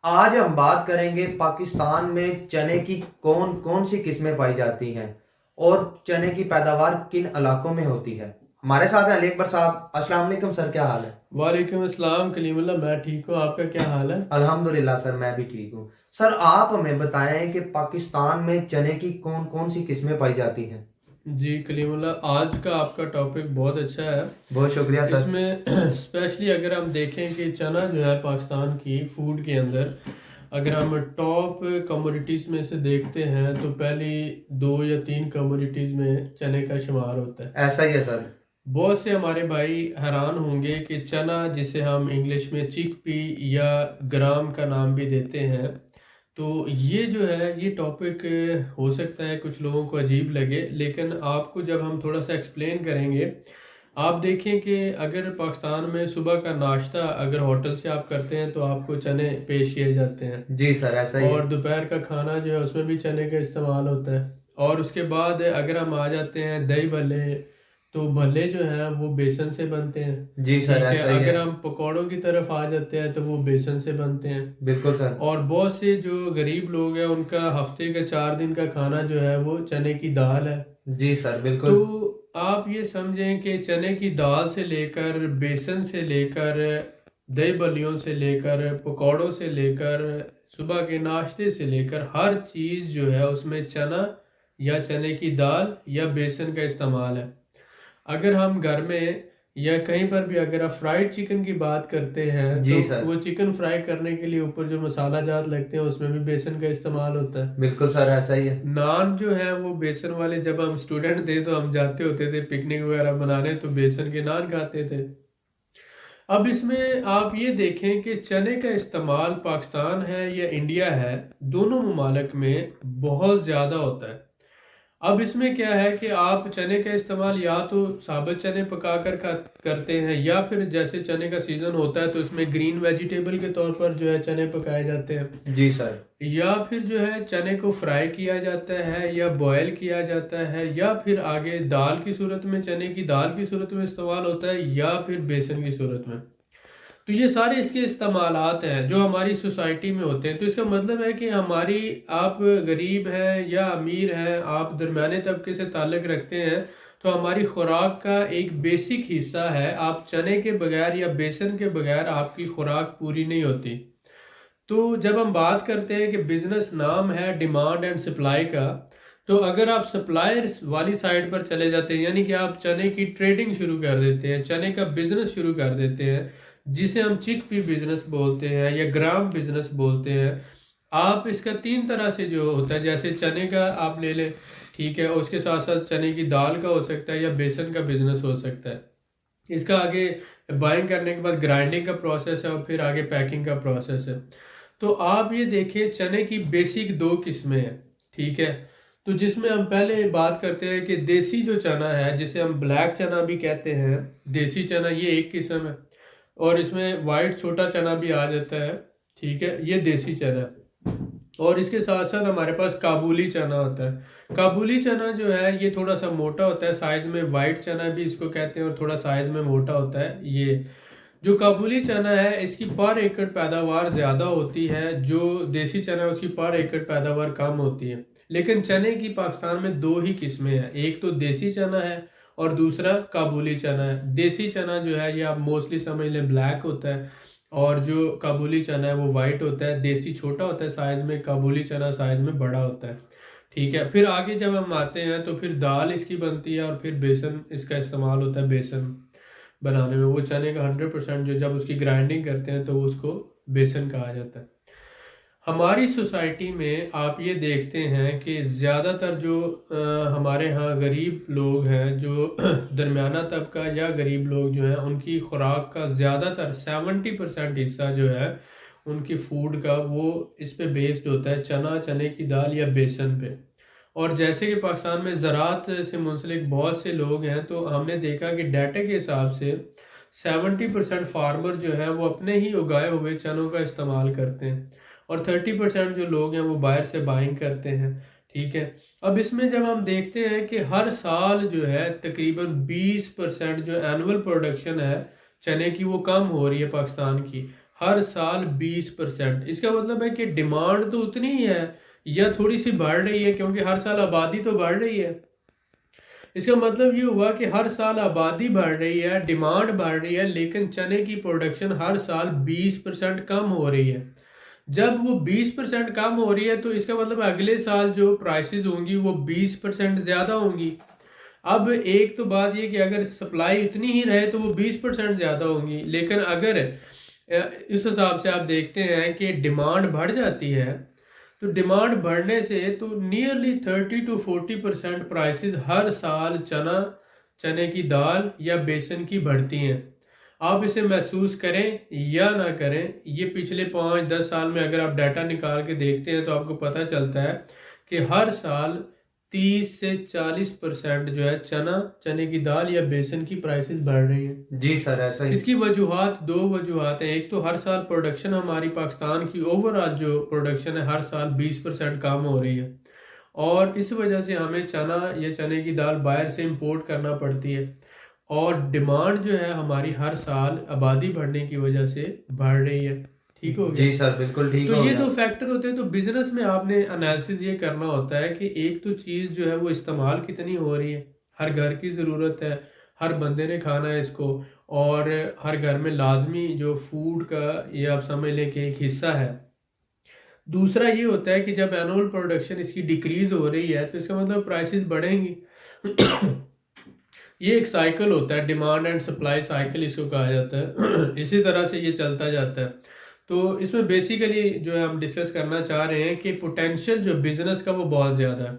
आज हम बात करेंगे पाकिस्तान में चने की कौन कौन सी किस्में पाई जाती हैं और चने की पैदावार किन इलाकों में होती है। हमारे साथ हैं अली अकबर साहब। अस्सलाम वालेकुम सर, क्या हाल है? वालेकुम अस्सलाम कलीमुल्लाह। मैं ठीक हूँ, आपका क्या हाल है? अल्हम्दुलिल्लाह सर, मैं भी ठीक हूँ। सर आप हमें बताएं कि पाकिस्तान में चने की कौन कौन सी किस्में पाई जाती हैं। जी कलीमुल्लाह, आज का आपका टॉपिक बहुत अच्छा है। बहुत शुक्रिया सर। इसमें स्पेशली अगर हम देखें कि चना जो है पाकिस्तान की फूड के अंदर, अगर हम टॉप कमोडिटीज़ में से देखते हैं तो पहली दो या तीन कमोडिटीज़ में चने का शुमार होता है। ऐसा ही है सर। बहुत से हमारे भाई हैरान होंगे कि चना, जिसे हम इंग्लिश में चिक पी या ग्राम का नाम भी देते हैं, तो ये जो है ये टॉपिक हो सकता है कुछ लोगों को अजीब लगे, लेकिन आपको जब हम थोड़ा सा एक्सप्लेन करेंगे, आप देखें कि अगर पाकिस्तान में सुबह का नाश्ता अगर होटल से आप करते हैं तो आपको चने पेश किए जाते हैं। जी सर, ऐसा ही है। और दोपहर का खाना जो है उसमें भी चने का इस्तेमाल होता है। और उसके बाद अगर हम आ जाते हैं दही भल्ले, तो भल्ले जो हैं वो बेसन से बनते हैं। जी सर, ठीक है, ऐसा ही है। अगर हम पकौड़ों की तरफ आ जाते हैं तो वो बेसन से बनते हैं। बिल्कुल सर। और बहुत से जो गरीब लोग हैं उनका हफ्ते का 4 दिन का खाना जो है वो चने की दाल है। जी सर, तो बिल्कुल। आप ये समझें कि चने की दाल से लेकर, बेसन से लेकर, दही बल्लियों से लेकर, पकौड़ों से लेकर, सुबह के नाश्ते से लेकर, हर चीज़ जो है उसमें चना या चने की दाल या बेसन का इस्तेमाल है। अगर हम घर में या कहीं पर भी अगर आप फ्राइड चिकन की बात करते हैं तो जी सर। वो चिकन फ्राई करने के लिए ऊपर जो मसाला जात लगते हैं उसमें भी बेसन का इस्तेमाल होता है। बिल्कुल सर, ऐसा ही है। नान जो है वो बेसन वाले, जब हम स्टूडेंट थे तो हम जाते होते थे पिकनिक वगैरह बनाने, तो बेसन के नान खाते थे। अब इसमें आप ये देखें कि चने का इस्तेमाल पाकिस्तान है या इंडिया है, दोनों ममालिक में बहुत ज़्यादा होता है। अब इसमें क्या है कि आप चने का इस्तेमाल या तो साबुत चने पका कर करते हैं, या फिर जैसे चने का सीज़न होता है तो इसमें ग्रीन वेजिटेबल के तौर पर जो है चने पकाए जाते हैं। जी सर। या फिर जो है चने को फ्राई किया जाता है या बॉयल किया जाता है, या फिर आगे दाल की सूरत में, चने की दाल की सूरत में इस्तेमाल होता है, या फिर बेसन की सूरत में। तो ये सारे इसके इस्तेमालात हैं जो हमारी सोसाइटी में होते हैं। तो इसका मतलब है कि हमारी, आप गरीब हैं या अमीर हैं, आप दरमियाने तबके से ताल्लुक़ रखते हैं, तो हमारी खुराक का एक बेसिक हिस्सा है। आप चने के बगैर या बेसन के बगैर आपकी खुराक पूरी नहीं होती। तो जब हम बात करते हैं कि बिजनेस नाम है डिमांड एंड सप्लाई का, तो अगर आप सप्लायर वाली साइड पर चले जाते हैं, यानी कि आप चने की ट्रेडिंग शुरू कर देते हैं, चने का बिजनेस शुरू कर देते हैं, जिसे हम चिक पी बिजनेस बोलते हैं या ग्राम बिजनेस बोलते हैं। आप इसका तीन तरह से जो होता है, जैसे चने का आप ले लें, ठीक है, उसके साथ साथ चने की दाल का हो सकता है या बेसन का बिजनेस हो सकता है। इसका आगे बाइंग करने के बाद ग्राइंडिंग का प्रोसेस है और फिर आगे पैकिंग का प्रोसेस है। तो आप ये देखिए, चने की बेसिक दो किस्में हैं, ठीक है। तो जिसमें हम पहले बात करते हैं कि देसी जो चना है, जिसे हम ब्लैक चना भी कहते हैं, देसी चना ये एक किस्म है। और इसमें वाइट छोटा चना भी आ जाता है, ठीक है, ये देसी चना है। और इसके साथ साथ हमारे पास काबुली चना होता है। काबुली चना जो है ये थोड़ा सा मोटा होता है साइज में, वाइट चना भी इसको कहते हैं, और थोड़ा साइज में मोटा होता है। ये जो काबुली चना है इसकी पर एकड़ पैदावार ज़्यादा होती है, जो देसी चना है उसकी पर एकड़ पैदावार कम होती है। लेकिन चने की पाकिस्तान में दो ही किस्में हैं, एक तो देसी चना है और दूसरा काबुली चना है। देसी चना जो है ये आप मोस्टली समझ लें ब्लैक होता है, और जो काबुली चना है वो वाइट होता है। देसी छोटा होता है साइज में, काबुली चना साइज में बड़ा होता है, ठीक है। फिर आगे जब हम आते हैं तो फिर दाल इसकी बनती है और फिर बेसन इसका इस्तेमाल होता है बेसन बनाने में। वो चने का 100% जो जब उसकी ग्राइंडिंग करते हैं तो उसको बेसन कहा जाता है। हमारी सोसाइटी में आप ये देखते हैं कि ज़्यादातर जो हमारे यहाँ गरीब लोग हैं, जो दरमियाना तबका या गरीब लोग जो हैं, उनकी खुराक का ज़्यादातर 70% हिस्सा जो है उनकी फूड का, वो इस पे बेस्ड होता है, चना, चने की दाल या बेसन पे। और जैसे कि पाकिस्तान में ज़राअत से मुंसलिक बहुत से लोग हैं, तो हमने देखा कि डाटा के हिसाब से 70% फार्मर जो है वो अपने ही उगाए हुए चनों का इस्तेमाल करते हैं, और 30% जो लोग हैं वो बाहर से बाइंग करते हैं, ठीक है। अब इसमें जब हम देखते हैं कि हर साल जो है तकरीबन 20% जो एनुअल प्रोडक्शन है चने की वो कम हो रही है पाकिस्तान की। हर साल 20%। इसका मतलब है कि डिमांड तो उतनी ही है या थोड़ी सी बढ़ रही है, क्योंकि हर साल आबादी तो बढ़ रही है। इसका मतलब ये हुआ कि हर साल आबादी बढ़ रही है, डिमांड बढ़ रही है, लेकिन चने की प्रोडक्शन हर साल 20% कम हो रही है। जब वो 20% कम हो रही है तो इसका मतलब अगले साल जो प्राइसेस होंगी वो 20% ज़्यादा होंगी। अब एक तो बात ये कि अगर सप्लाई इतनी ही रहे तो वो 20% ज़्यादा होंगी, लेकिन अगर इस हिसाब से आप देखते हैं कि डिमांड बढ़ जाती है, तो डिमांड बढ़ने से तो नियरली 30 to 40% प्राइसेस हर साल चने की दाल या बेसन की बढ़ती हैं। आप इसे महसूस करें या ना करें, ये पिछले 5-10 साल में अगर आप डाटा निकाल के देखते हैं तो आपको पता चलता है कि हर साल 30 से 40% जो है चने की दाल या बेसन की प्राइसेस बढ़ रही है। जी सर, ऐसा ही। इसकी वजूहात, दो वजूहात हैं। एक तो हर साल प्रोडक्शन हमारी पाकिस्तान की ओवरऑल जो प्रोडक्शन है हर साल 20% कम हो रही है, और इस वजह से हमें चना या चने की दाल बाहर से इंपोर्ट करना पड़ती है, और डिमांड जो है हमारी हर साल आबादी बढ़ने की वजह से बढ़ रही है। ठीक हो गया। जी सर, बिल्कुल ठीक तो हो ये गया। दो फैक्टर होते हैं। तो बिजनेस में आपने एनालिसिस ये करना होता है कि एक तो चीज़ जो है वो इस्तेमाल कितनी हो रही है, हर घर की ज़रूरत है, हर बंदे ने खाना है इसको, और हर घर में लाजमी जो फूड का ये आप समझ लें कि एक हिस्सा है। दूसरा ये होता है कि जब एनुअल प्रोडक्शन इसकी डिक्रीज हो रही है तो इसका मतलब प्राइसेस बढ़ेंगी। ये एक साइकिल होता है, डिमांड एंड सप्लाई साइकिल इसको कहा जाता है। इसी तरह से ये चलता जाता है। तो इसमें बेसिकली जो है हम डिस्कस करना चाह रहे हैं कि पोटेंशियल जो बिजनेस का वो बहुत ज़्यादा है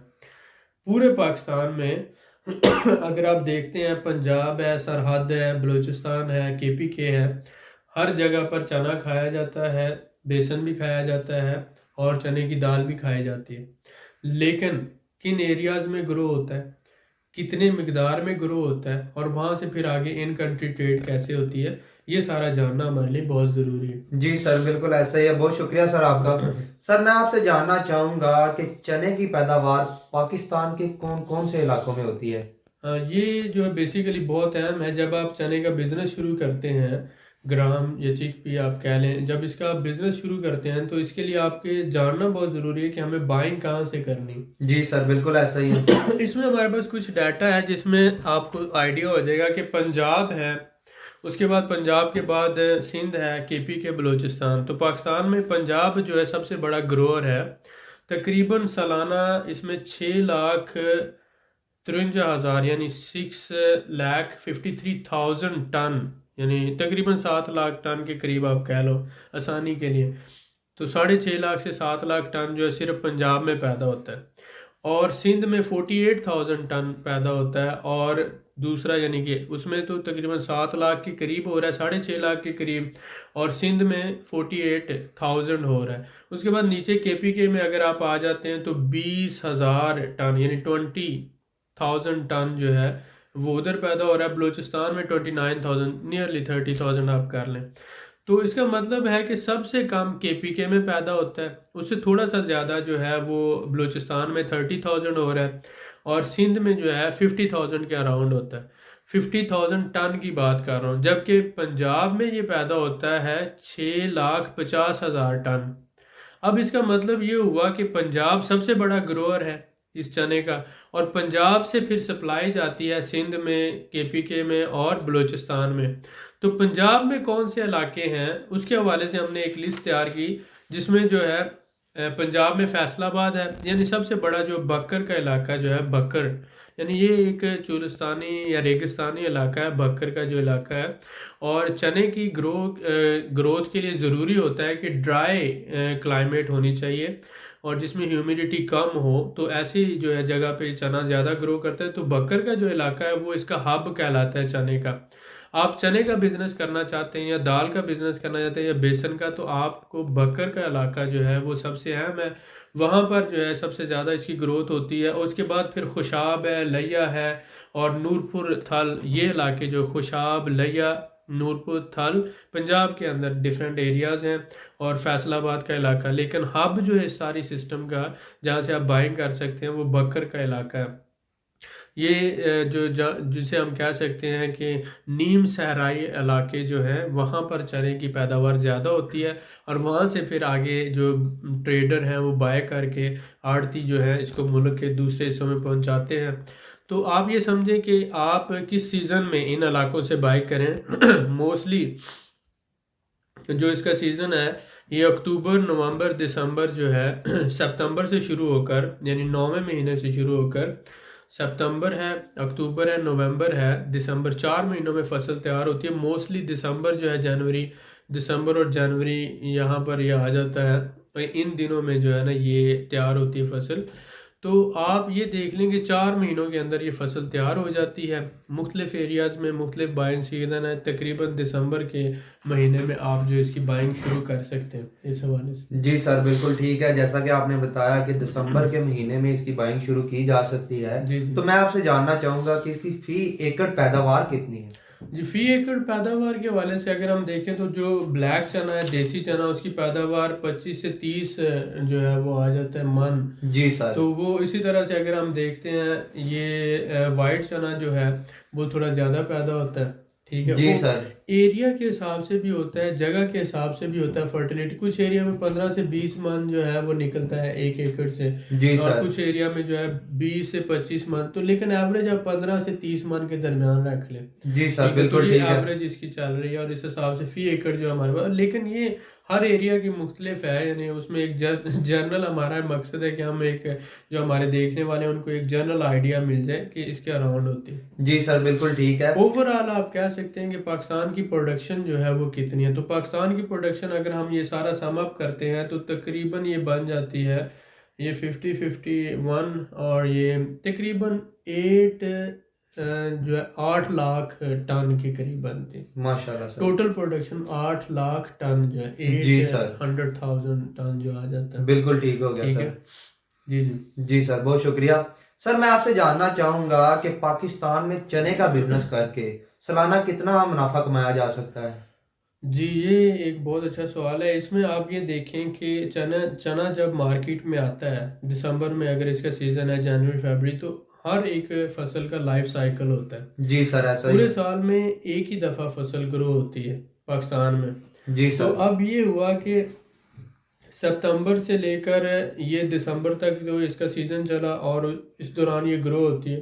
पूरे पाकिस्तान में। अगर आप देखते हैं, पंजाब है, सरहद है, बलूचिस्तान है, KPK है, हर जगह पर चना खाया जाता है, बेसन भी खाया जाता है, और चने की दाल भी खाई जाती है। लेकिन किन एरियाज में ग्रो होता है, कितने मिकदार में ग्रो होता है, और वहाँ से फिर आगे इन कंट्री ट्रेड कैसे होती है, ये सारा जानना हमारे लिए बहुत ज़रूरी है। जी सर, बिल्कुल ऐसा ही है। बहुत शुक्रिया सर आपका। सर, मैं आपसे जानना चाहूँगा कि चने की पैदावार पाकिस्तान के कौन कौन से इलाकों में होती है? हाँ, ये जो है बेसिकली बहुत अहम है। जब आप चने का बिजनेस शुरू करते हैं, ग्राम या चिकपी आप कह लें, जब इसका बिजनेस शुरू करते हैं तो इसके लिए आपके जानना बहुत ज़रूरी है कि हमें बाइंग कहाँ से करनी। जी सर, बिल्कुल ऐसा ही है। इसमें हमारे पास कुछ डाटा है जिसमें आपको आइडिया हो जाएगा कि पंजाब है, उसके बाद पंजाब के बाद सिंध है, KPK बलूचिस्तान। तो पाकिस्तान में पंजाब जो है सबसे बड़ा ग्रोअर है। तकरीबन सालाना इसमें 6,53,000 यानी 6,53,000 टन, यानी तकरीबन 7 लाख टन के करीब आप कह लो आसानी के लिए। तो 6.5 लाख से 7 लाख टन जो है सिर्फ पंजाब में पैदा होता है, और सिंध में 48,000 टन पैदा होता है, और दूसरा यानी कि उसमें तो तकरीबन 7 लाख के करीब हो रहा है, 6.5 लाख के करीब, और सिंध में 48,000 हो रहा है। उसके बाद नीचे KPK में अगर आप आ जाते हैं तो 20,000 टन यानी 20,000 टन जो है वो उधर पैदा हो रहा है। बलूचिस्तान में 29,000, नियरली 30,000 आप कर लें। तो इसका मतलब है कि सबसे कम KPK में पैदा होता है, उससे थोड़ा सा ज़्यादा जो है वो बलूचिस्तान में 30,000 हो रहा है, और सिंध में जो है 50,000 के अराउंड होता है। 50,000 टन की बात कर रहा हूँ, जबकि पंजाब में ये पैदा होता है 6,50,000 टन। अब इसका मतलब ये हुआ कि पंजाब सबसे बड़ा ग्रोअर है इस चने का, और पंजाब से फिर सप्लाई जाती है सिंध में, KPK में, और बलूचिस्तान में। तो पंजाब में कौन से इलाके हैं उसके हवाले से हमने एक लिस्ट तैयार की, जिसमें जो है पंजाब में फैसलाबाद है, यानी सबसे बड़ा जो बक्कर का इलाका जो है, बक्कर यानी ये एक चुलिस्तानी या रेगिस्तानी इलाका है, बक्कर का जो इलाका है। और चने की ग्रोथ के लिए ज़रूरी होता है कि ड्राई क्लाइमेट होनी चाहिए, और जिसमें ह्यूमिडिटी कम हो, तो ऐसी जो है जगह पे चना ज़्यादा ग्रो करता है। तो बक्कर का जो इलाका है वो इसका हब कहलाता है चने का। आप चने का बिजनेस करना चाहते हैं, या दाल का बिजनेस करना चाहते हैं, या बेसन का, तो आपको बक्कर का इलाका जो है वो सबसे अहम है। वहाँ पर जो है सबसे ज़्यादा इसकी ग्रोथ होती है। और उसके बाद फिर खुशाब है, लिया है, और नूरपुर थल, ये इलाके जो खुशाब, लिया, नूरपुर थल, पंजाब के अंदर डिफरेंट एरियाज़ हैं, और फैसलाबाद का इलाका। लेकिन हब जो है इस सारी सिस्टम का, जहाँ से आप बाइंग कर सकते हैं, वो बक्कर का इलाका है। ये जिसे हम कह सकते हैं कि नीम सहराई इलाके जो हैं वहाँ पर चने की पैदावार ज़्यादा होती है, और वहाँ से फिर आगे जो ट्रेडर हैं वो बाय करके आड़ती जो है इसको मुल्क के दूसरे हिस्सों में पहुँचाते हैं। तो आप ये समझें कि आप किस सीज़न में इन इलाकों से बाय करें। मोस्टली जो इसका सीज़न है ये अक्टूबर, नवंबर, दिसंबर जो है सितंबर से शुरू होकर, यानी 9वें महीने से शुरू होकर सितंबर है, अक्टूबर है, नवंबर है, दिसंबर, 4 महीनों में फसल तैयार होती है। मोस्टली दिसंबर जो है, जनवरी, दिसंबर और जनवरी यहाँ पर ये आ जाता है, तो इन दिनों में जो है ना ये तैयार होती है फसल। तो आप ये देख लेंगे 4 महीनों के अंदर ये फसल तैयार हो जाती है। मुख्तलिफ एरियाज़ में मुख्तलिफ बाइंग सीजन है, तकरीबन दिसंबर के महीने में आप जो इसकी बाइंग शुरू कर सकते हैं इस हवाले से। जी सर, बिल्कुल ठीक है। जैसा कि आपने बताया कि दिसंबर के महीने में इसकी बाइंग शुरू की जा सकती है, जी जी तो मैं आपसे जानना चाहूँगा कि इसकी फी एकड़ पैदावार कितनी है? जी। फी एकड़ पैदावार के हवाले से अगर हम देखें तो जो ब्लैक चना है, देसी चना, उसकी पैदावार 25 से 30 जो है वो आ जाता है मन। जी सर। तो वो इसी तरह से अगर हम देखते हैं ये वाइट चना जो है वो थोड़ा ज़्यादा पैदा होता है। ठीक है, जी वो सर। एरिया के हिसाब से भी होता है, जगह के हिसाब से भी होता है। फर्टिलिटी कुछ एरिया में 15 से 20 मन जो है वो निकलता है 1 एकड़ से, जी और सर। कुछ एरिया में जो है 20 से 25 मन। तो लेकिन एवरेज आप 15 से 30 मन के दरमियान रख लें। जी सर, ठीक है, तो बिल्कुल ये ठीक है। एवरेज इसकी चल रही है, और इस हिसाब से फी एकड़ जो हमारे पास, लेकिन ये हर एरिया की मुख्तलिफ है। यानी उसमें एक जनरल हमारा मकसद है कि हम एक जो हमारे देखने वाले हैं उनको एक जनरल आइडिया मिल जाए कि इसके अराउंड होती है। जी सर, बिल्कुल ठीक है। ओवरऑल आप कह सकते हैं कि पाकिस्तान की प्रोडक्शन जो है वो कितनी है। तो पाकिस्तान की प्रोडक्शन अगर हम ये सारा सम अप करते हैं तो तकरीबन ये बन जाती है ये 50-51, और ये तकरीबन 8 जो है 8 लाख टन के करीब बनती है। माशाल्लाह sir. Total production 8 lakh ton जो है, जी सर, 800,000 टन जो आ जाता है। बिल्कुल ठीक हो गया ठीक सर। है जी जी। जी सर, बहुत शुक्रिया। सर, मैं आपसे जानना चाहूँगा कि पाकिस्तान में चने का बिजनेस करके सालाना कितना मुनाफा कमाया जा सकता है? जी, ये एक बहुत अच्छा सवाल है। इसमें आप ये देखें कि चना चना जब मार्केट में आता है दिसंबर में, अगर इसका सीज़न है जनवरी फरवरी, तो हर एक फसल का लाइफ साइकिल होता है। जी सर, ऐसा ही पूरे है। साल में एक ही दफ़ा फसल ग्रो होती है पाकिस्तान में। जी तो सर। अब ये हुआ कि सितंबर से लेकर ये दिसंबर तक जो इसका सीज़न चला, और इस दौरान ये ग्रो होती है।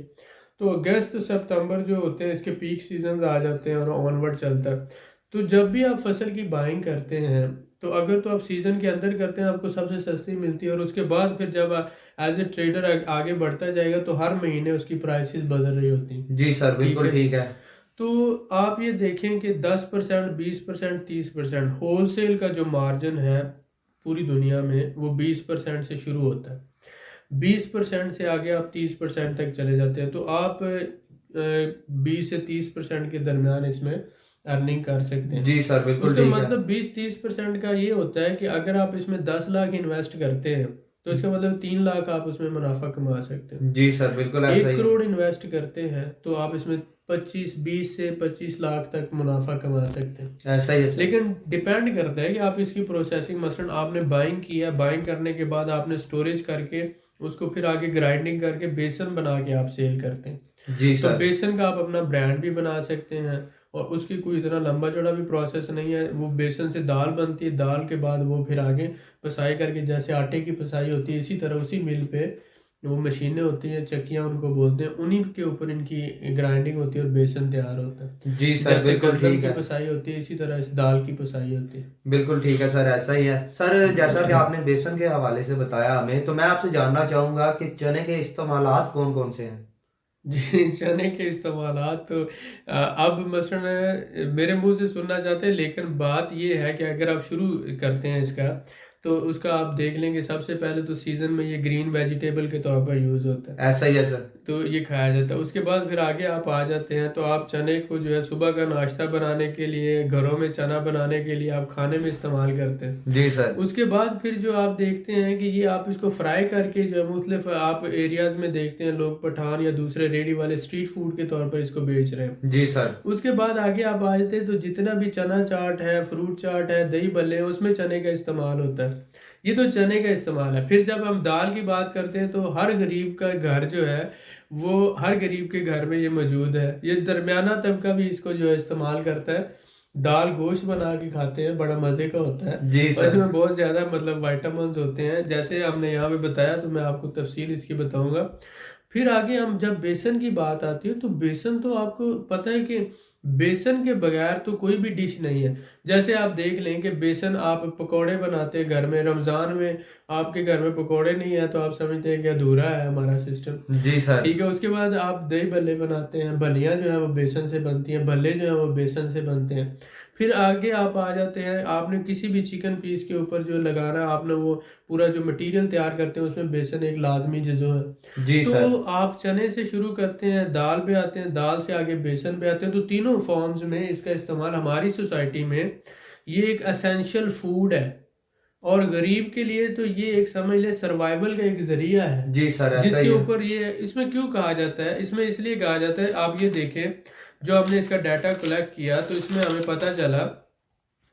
तो अगस्त सितंबर जो होते हैं इसके पीक सीजन आ जाते हैं, और ऑनवर्ड चलता है। तो जब भी आप फसल की बाइंग करते हैं, तो अगर तो आप सीज़न के अंदर करते हैं आपको सबसे सस्ती मिलती है, और उसके बाद फिर जब एज ए ट्रेडर आगे बढ़ता जाएगा तो हर महीने उसकी प्राइसेस बदल रही होती हैं। जी सर, ठीक बिल्कुल है, ठीक है। तो आप ये देखें कि 10%, 20%, 30% होलसेल का जो मार्जिन है पूरी दुनिया में वो 20% से शुरू होता है। 20% से आगे आप 30% तक चले जाते हैं। तो आप 20 से 30% के दरमियान इसमें अर्निंग कर सकते हैं। जी सर, बिल्कुल उसका ठीक है। मतलब 20-30% का ये होता है कि अगर आप इसमें 10 लाख इन्वेस्ट करते हैं तो इसका मतलब 3 लाख आप उसमें मुनाफा कमा सकते हैं। जी सर, बिल्कुल ऐसा 1 ही है। करोड़ इन्वेस्ट करते हैं तो आप इसमें 20 से 25 लाख तक मुनाफा कमा सकते हैं। ऐसा ही है सर। लेकिन डिपेंड करता है कि आप इसकी प्रोसेसिंग, मसलन आपने बाइंग किया, बाइंग करने के बाद आपने स्टोरेज करके उसको फिर आगे ग्राइंडिंग करके बेसन बना के आप सेल करते हैं। जी तो सर। बेसन का आप अपना ब्रांड भी बना सकते हैं, और उसकी कोई इतना लंबा चौड़ा भी प्रोसेस नहीं है। वो बेसन से दाल बनती है, दाल के बाद वो फिर आगे पिसाई करके, जैसे आटे की पिसाई होती है इसी तरह उसी मिल पे वो मशीनें होती हैं, चक्कियाँ उनको बोलते हैं, उन्हीं के ऊपर इनकी ग्राइंडिंग होती है और बेसन तैयार होता है। जी सर, जैसे बिल्कुल गंदम ठीक की है। पिसाई होती है इसी तरह इस दाल की पिसाई होती है। बिल्कुल ठीक है सर, ऐसा ही है। सर, जैसा कि आपने बेसन के हवाले से बताया हमें, तो मैं आपसे जानना चाहूँगा कि चने के इस्तेमालात कौन कौन से हैं? जी, चने के इस्तेमालात तो अब मसलन मेरे मुंह से सुनना चाहते हैं, लेकिन बात ये है कि अगर आप शुरू करते हैं इसका, तो उसका आप देख लेंगे सबसे पहले तो सीज़न में ये ग्रीन वेजिटेबल के तौर पर यूज़ होता है, ऐसा ही है सर। तो ये खाया जाता है। उसके बाद फिर आगे आप आ जाते हैं तो आप चने को जो है सुबह का नाश्ता बनाने के लिए, घरों में चना बनाने के लिए आप खाने में इस्तेमाल करते हैं। जी सर। उसके बाद फिर जो आप देखते हैं कि ये आप इसको फ्राई करके जो है मुख्तलिफ आप एरियाज़ में देखते हैं लोग पठान या दूसरे रेडी वाले स्ट्रीट फूड के तौर पर इसको बेच रहे हैं। जी सर। उसके बाद आगे आप आ जाते हैं तो जितना भी चना चाट है, फ्रूट चाट है, दही भल्ले हैं, उसमें चने का इस्तेमाल होता है। ये तो चने का इस्तेमाल है। फिर जब हम दाल की बात करते हैं तो हर गरीब का घर जो है वो हर गरीब के घर में ये मौजूद है। ये दरमियाना तबका भी इसको जो है इस्तेमाल करता है। दाल गोश्त बना के खाते हैं, बड़ा मज़े का होता है जी और सर। इसमें बहुत ज़्यादा मतलब वाइटामिन होते हैं। जैसे हमने यहाँ पे बताया तो मैं आपको तफसील इसकी बताऊंगा। फिर आगे हम जब बेसन की बात आती है तो बेसन तो आपको पता है कि बेसन के बगैर तो कोई भी डिश नहीं है। जैसे आप देख लें कि बेसन आप पकोड़े बनाते हैं घर में, रमज़ान में आपके घर में पकोड़े नहीं है तो आप समझते हैं कि अधूरा है हमारा सिस्टम। जी सर। ठीक है, उसके बाद आप दही भल्ले बनाते हैं, भलियाँ जो है वो बेसन से बनती हैं, भल्ले जो है वो बेसन से बनते हैं। फिर आगे आप आ जाते हैं, आपने किसी भी चिकन पीस के ऊपर जो लगाना है, आपने वो पूरा जो मटेरियल तैयार करते हैं उसमें बेसन एक लाजमी जुज़ो है। जी सर। तो आप चने से शुरू करते हैं, दाल पे आते हैं, दाल से आगे बेसन पे आते हैं। तो तीनों फॉर्म्स में इसका इस्तेमाल हमारी सोसाइटी में ये एक एसेंशियल फूड है और गरीब के लिए तो ये एक समझ ले सर्वाइवल का एक जरिया है। जी सर, ऐसा जिसके ही है। ऊपर ये इसमें क्यों कहा जाता है, इसमें इसलिए कहा जाता है, आप ये देखें जो हमने इसका डाटा कलेक्ट किया तो इसमें हमें पता चला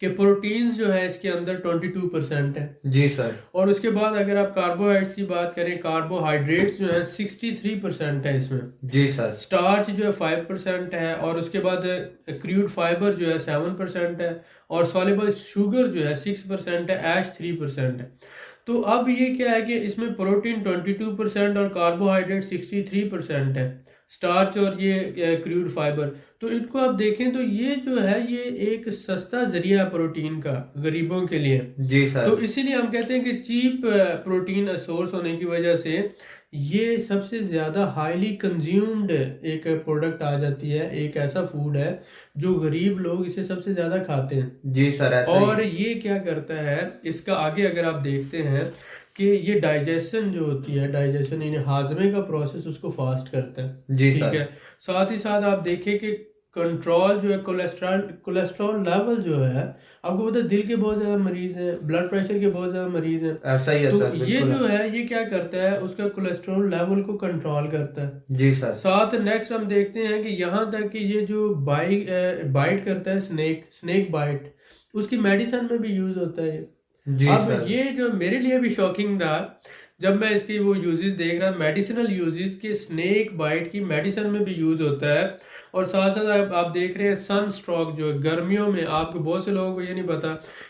कि प्रोटीन्स जो है इसके अंदर 22% है। जी सर। और उसके बाद अगर आप कार्बोहाइड्रेट्स की बात करें, कार्बोहाइड्रेट्स जो है 63% है इसमें। जी सर। स्टार्च जो है 5% है और उसके बाद क्रूड फाइबर जो है 7% है और सॉल्युबल शुगर जो है 6% है, ऐश 3% है। तो अब ये क्या है कि इसमें प्रोटीन 22% और कार्बोहाइड्रेट 63% है, स्टार्च और ये क्रूड फाइबर। तो इनको आप देखें तो ये जो है ये एक सस्ता जरिया है प्रोटीन का गरीबों के लिए। जी सर। तो इसीलिए हम कहते हैं कि चीप प्रोटीन सोर्स होने की वजह से ये सबसे ज़्यादा हाईली कंज्यूम्ड एक प्रोडक्ट आ जाती है, एक ऐसा फूड है जो गरीब लोग इसे सबसे ज़्यादा खाते हैं। जी सर, ऐसा ही और है। ये क्या करता है, इसका आगे अगर आप देखते हैं कि ये डाइजेशन जो होती है, डाइजेशन यानी हाजमे का प्रोसेस उसको फास्ट करता है। जी ठीक सर। है, साथ ही साथ आप देखें कि कंट्रोल जो है कोलेस्ट्रॉल कोलेस्ट्रॉल लेवल जो है, आपको पता है दिल के बहुत ज़्यादा मरीज हैं, ब्लड प्रेशर के बहुत ज़्यादा मरीज हैं। ऐसा ही है तो सर, ये बिल्कुल है। जो है ये क्या करता है, उसका कोलेस्ट्रॉल लेवल को कंट्रोल करता है। जी सर। साथ नेक्स्ट हम देखते हैं कि यहाँ तक कि ये जो बाइट करता है, स्नेक बाइट, उसकी मेडिसिन में भी यूज होता है ये। जी अब सर। ये जो मेरे लिए भी शॉकिंग था जब मैं इसकी वो यूजेस देख रहा, मेडिसिनल यूजेस के स्नेक बाइट की मेडिसिन में भी यूज होता है। और साथ साथ आप देख रहे हैं सन स्ट्रोक जो है गर्मियों में, आपको बहुत से लोगों को ये नहीं पता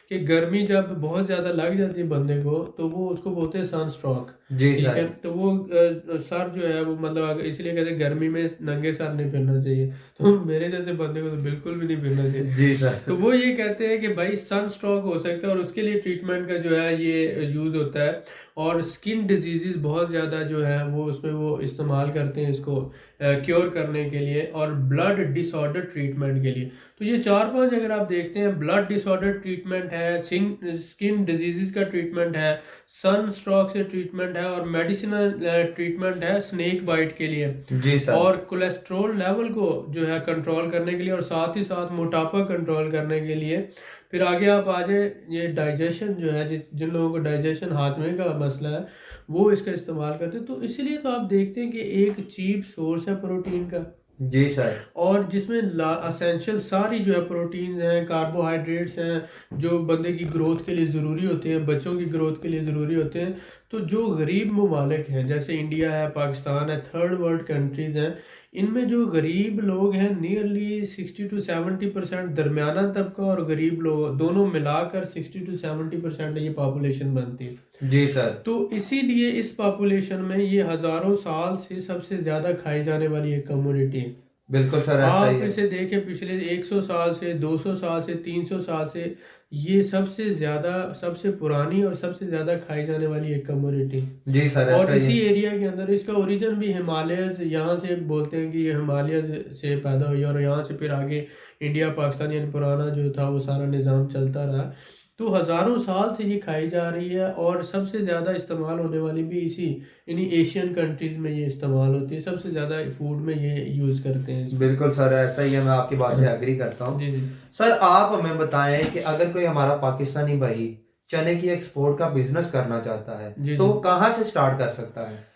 कि गर्मी जब बहुत ज़्यादा लग जाती है बंदे को तो वो उसको बोलते हैं सन स्ट्रोक। जी ठीक सर। है, तो वो सर जो है वो मतलब इसलिए कहते हैं गर्मी में नंगे सर नहीं फिरना चाहिए। तो मेरे जैसे बंदे को तो बिल्कुल भी नहीं फिरना चाहिए। जी सर। तो वो ये कहते हैं कि भाई सन स्ट्रोक हो सकता है और उसके लिए ट्रीटमेंट का जो है ये यूज़ होता है। और स्किन डिजीजेस बहुत ज़्यादा जो है वो उसमें वो इस्तेमाल करते हैं इसको क्योर करने के लिए और ब्लड डिसऑर्डर ट्रीटमेंट के लिए। तो ये 4-5 अगर आप देखते हैं, ब्लड डिसऑर्डर ट्रीटमेंट है, स्किन डिजीजेस का ट्रीटमेंट है, सन स्ट्रोक से ट्रीटमेंट है और मेडिसिनल ट्रीटमेंट है स्नेक बाइट के लिए। जी सर। और कोलेस्ट्रॉल लेवल को जो है कंट्रोल करने के लिए और साथ ही साथ मोटापा कंट्रोल करने के लिए। फिर आगे आप आ जाए, ये डाइजेशन जो है जिन लोगों को डाइजेशन हाजमे का मसला है वो इसका इस्तेमाल करते हैं। तो इसीलिए तो आप देखते हैं कि एक चीप सोर्स है प्रोटीन का जी सर। और जिसमें असेंशियल सारी जो है प्रोटीन्स हैं, कार्बोहाइड्रेट्स हैं जो बंदे की ग्रोथ के लिए ज़रूरी होते हैं, बच्चों की ग्रोथ के लिए ज़रूरी होते हैं। तो जो गरीब ममालिक हैं जैसे इंडिया है, पाकिस्तान है, थर्ड वर्ल्ड कंट्रीज़ हैं, इनमें जो गरीब लोग हैं नियरली 60-70% दरमियाना तबका और गरीब लोग दोनों मिलाकर 60-70% ये पॉपुलेशन बनती है। जी सर। तो इसीलिए इस पॉपुलेशन में ये हज़ारों साल से सबसे ज़्यादा खाई जाने वाली एक कम्युनिटी है। बिल्कुल सर, ऐसा ही आप है। इसे देखें पिछले 100 साल से, 200 साल से, 300 साल से ये सबसे ज़्यादा, सबसे पुरानी और सबसे ज़्यादा खाई जाने वाली एक कम्युनिटी। जी सर, और ऐसा ही इसी है। एरिया के अंदर इसका ओरिजिन भी हिमालयस, यहाँ से बोलते हैं कि ये हिमालयस से पैदा हुई और यहाँ से फिर आगे इंडिया पाकिस्तान यानी पुराना जो था वो सारा निज़ाम चलता रहा। तो हज़ारों साल से ये खाई जा रही है और सबसे ज़्यादा इस्तेमाल होने वाली भी इसी यानी एशियन कंट्रीज़ में ये इस्तेमाल होती है, सबसे ज़्यादा फूड में ये यूज़ करते हैं इसको। बिल्कुल सर, ऐसा ही है, मैं आपकी बात से एग्री करता हूँ। जी जी सर आप हमें बताएं कि अगर कोई हमारा पाकिस्तानी भाई चने की एक्सपोर्ट का बिजनेस करना चाहता है जी तो जी। वो कहाँ से स्टार्ट कर सकता है?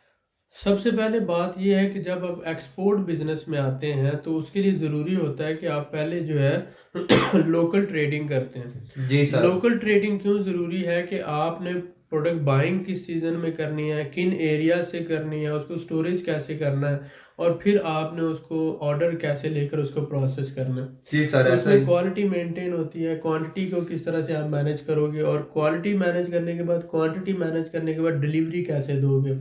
सबसे पहले बात यह है कि जब आप एक्सपोर्ट बिजनेस में आते हैं तो उसके लिए ज़रूरी होता है कि आप पहले जो है लोकल ट्रेडिंग करते हैं। जी सर। लोकल ट्रेडिंग क्यों ज़रूरी है कि आपने प्रोडक्ट बाइंग किस सीज़न में करनी है, किन एरिया से करनी है, उसको स्टोरेज कैसे करना है, और फिर आपने उसको ऑर्डर कैसे लेकर उसको प्रोसेस करना है। जी सर, तो ऐसा इसमें ही। क्वालिटी मेंटेन होती है, क्वांटिटी को किस तरह से आप मैनेज करोगे, और क्वालिटी मैनेज करने के बाद, क्वांटिटी मैनेज करने के बाद डिलीवरी कैसे दोगे,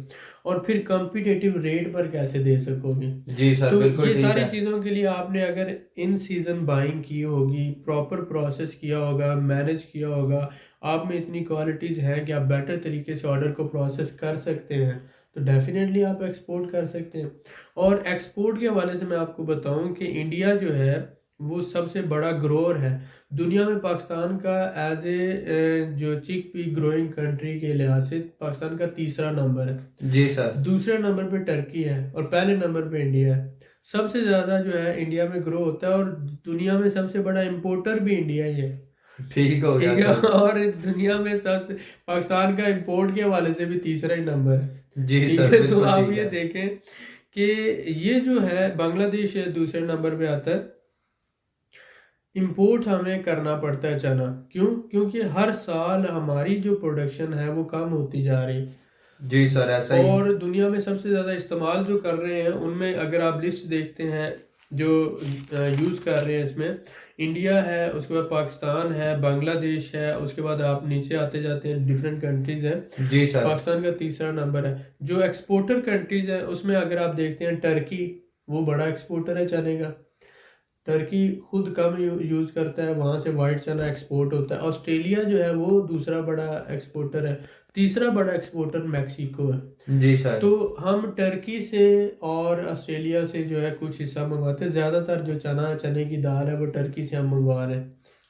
और फिर कम्पिटिटिव रेट पर कैसे दे सकोगे। जी सर, तो बिल्कुल ये ठीक सारी है। चीज़ों के लिए आपने अगर इन सीज़न बाइंग की होगी, प्रॉपर प्रोसेस किया होगा, मैनेज किया होगा, आप में इतनी क्वालिटीज़ हैं कि आप बेटर तरीके से ऑर्डर को प्रोसेस कर सकते हैं, तो डेफिनेटली आप एक्सपोर्ट कर सकते हैं। और एक्सपोर्ट के हवाले से मैं आपको बताऊं कि इंडिया जो है वो सबसे बड़ा ग्रोअर है दुनिया में। पाकिस्तान का एज ए जो चिक पी ग्रोइंग कंट्री के लिहाज से पाकिस्तान का तीसरा नंबर है। जी सर। दूसरे नंबर पे टर्की है और पहले नंबर पे इंडिया है। सबसे ज़्यादा जो है इंडिया में ग्रो होता है, और दुनिया में सबसे बड़ा इम्पोर्टर भी इंडिया ही है। ठीक हो गया ठीक है। सर। और दुनिया में सबसे पाकिस्तान का इंपोर्ट के हवाले से भी तीसरा ही नंबर है। जी ठीक सर, है, तो बिल्कुल आप ठीक ये है। देखें कि ये जो है बांग्लादेश दूसरे नंबर पे आता है। इंपोर्ट हमें करना पड़ता है चना, क्यों? क्योंकि हर साल हमारी जो प्रोडक्शन है वो कम होती जा रही है, जी सर, ऐसा ही है। और दुनिया में सबसे ज़्यादा इस्तेमाल जो कर रहे हैं उनमें अगर आप लिस्ट देखते हैं जो यूज़ कर रहे हैं, इसमें इंडिया है, उसके बाद पाकिस्तान है, बांग्लादेश है, उसके बाद आप नीचे आते जाते हैं डिफरेंट कंट्रीज़ हैं। जी सर। पाकिस्तान का तीसरा नंबर है। जो एक्सपोर्टर कंट्रीज़ हैं उसमें अगर आप देखते हैं टर्की, वो बड़ा एक्सपोर्टर है चने का। टर्की खुद कम यूज़ करता है, वहाँ से वाइट चना एक्सपोर्ट होता है। ऑस्ट्रेलिया जो है वो दूसरा बड़ा एक्सपोर्टर है। तीसरा बड़ा एक्सपोर्टर मैक्सिको है। जी सर। तो हम टर्की से और ऑस्ट्रेलिया से जो है कुछ हिस्सा मंगवाते हैं। ज़्यादातर जो चने की दाल है वो टर्की से हम मंगवा रहे हैं।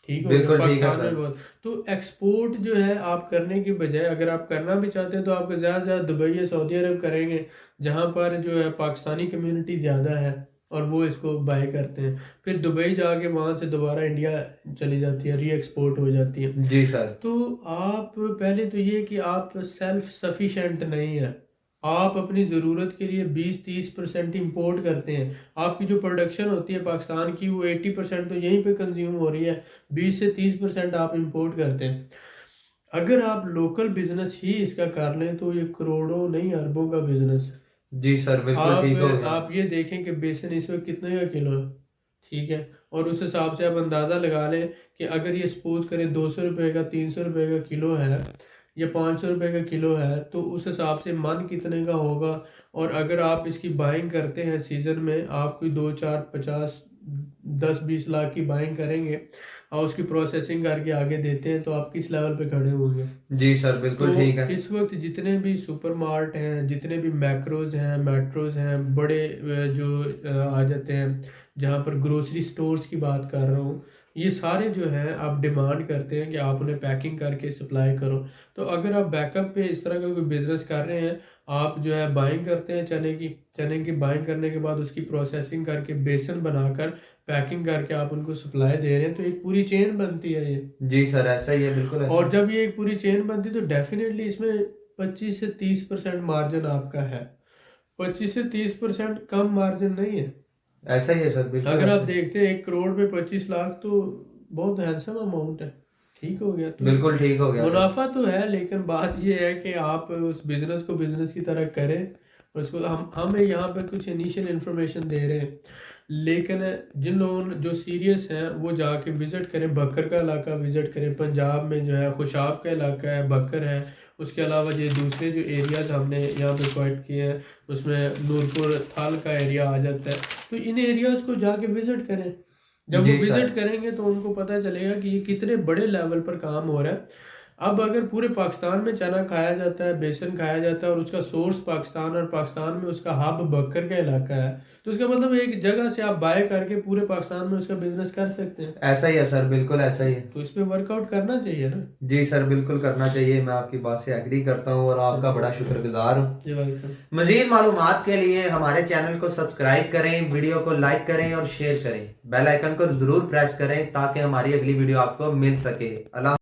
ठीक हो गया। बिल्कुल ठीक है पाकिस्तान में सर। बहुत, तो एक्सपोर्ट जो है आप करने की बजाय अगर आप करना भी चाहते हैं तो आपको ज़्यादा से ज़्यादा दुबई या सऊदी अरब करेंगे, जहाँ पर जो है पाकिस्तानी कम्युनिटी ज़्यादा है और वो इसको बाय करते हैं। फिर दुबई जाके वहाँ से दोबारा इंडिया चली जाती है, री एक्सपोर्ट हो जाती है। जी सर। तो आप पहले तो ये कि आप सेल्फ सफिशेंट नहीं है। आप अपनी ज़रूरत के लिए 20-30% इंपोर्ट करते हैं। आपकी जो प्रोडक्शन होती है पाकिस्तान की वो 80% तो यहीं पे कंज्यूम हो रही है, 20 से 30% आप इंपोर्ट करते हैं। अगर आप लोकल बिजनेस ही इसका कर लें तो ये करोड़ों नहीं अरबों का बिजनेस है। जी सर, बिल्कुल आप ठीक हो गया। आप ये देखें कि बेसन इस वक्त कितने का किलो है। ठीक है, और उस हिसाब से आप अंदाज़ा लगा लें कि अगर ये सपोज करें 200 रुपये का, 300 रुपये का किलो है या 500 रुपये का किलो है, तो उस हिसाब से मन कितने का होगा। और अगर आप इसकी बाइंग करते हैं सीज़न में, आप कोई 2-4-50 10-20 लाख की बाइंग करेंगे और उसकी प्रोसेसिंग करके आगे देते हैं, तो आप किस लेवल पे खड़े होंगे। जी सर, बिल्कुल ठीक तो है। इस वक्त जितने भी सुपर मार्ट हैं, जितने भी मैक्रोज हैं, मेट्रोज हैं, बड़े जो आ जाते हैं, जहाँ पर ग्रोसरी स्टोर्स की बात कर रहा हूँ, ये सारे जो हैं आप डिमांड करते हैं कि आप उन्हें पैकिंग करके सप्लाई करो। तो अगर आप बैकअप पे इस तरह का कोई बिजनेस कर रहे हैं, आप जो है बाइंग करते हैं चने की बाइंग करने के बाद उसकी प्रोसेसिंग करके बेसन बनाकर पैकिंग करके आप उनको सप्लाई दे रहे हैं, तो एक पूरी चेन बनती है ये। जी सर, ऐसा ही है, बिल्कुल ऐसा और ही। जब ये एक पूरी चेन बनती है तो डेफिनेटली इसमें 25 से 30% मार्जिन आपका है। 25 से 30% कम मार्जिन नहीं है। ऐसा ही है सर, बिल्कुल अगर आप ऐसा ही। देखते हैं 1 करोड़ पे 25 लाख तो बहुत हैंडसम अमाउंट है। ठीक हो गया। तो बिल्कुल ठीक हो गया सर। मुनाफा तो है, लेकिन बात ये है कि आप उस बिजनेस को बिजनेस की तरह करें। उसको हम यहाँ पे कुछ इनिशियल इन्फॉर्मेशन दे रहे हैं, लेकिन जिन लोगों जो सीरियस हैं वो जाके विज़िट करें, बकर का इलाका विज़िट करें। पंजाब में जो है खुशाब का इलाका है, बकर है। उसके अलावा ये दूसरे जो एरियाज हमने यहाँ पे क्वाइट किए हैं, उसमें नूरपुर थाल का एरिया आ जाता है। तो इन एरियाज़ को जाके विज़िट करें। जब वो जी सर। विज़िट करेंगे तो उनको पता चलेगा कि ये कितने बड़े लेवल पर काम हो रहा है। अब अगर पूरे पाकिस्तान में चना खाया जाता है, बेसन खाया जाता है, और उसका सोर्स पाकिस्तान, और पाकिस्तान में उसका हब बकर का इलाका है, तो उसका मतलब एक जगह से आप बाय करके पूरे पाकिस्तान में उसका बिजनेस कर सकते हैं। ऐसा ही है सर, बिल्कुल ऐसा ही है। तो इस पे वर्कआउट करना चाहिए ना। जी सर, बिल्कुल करना चाहिए। मैं आपकी बात से एग्री करता हूँ और आपका बड़ा शुक्रगुजार हूँ। जी वेलकम। मजीद मालूमात के लिए हमारे चैनल को सब्सक्राइब करें, वीडियो को लाइक करें और शेयर करें। बेल आइकन को जरूर प्रेस करें ताकि हमारी अगली वीडियो आपको मिल सके। अल्लाह।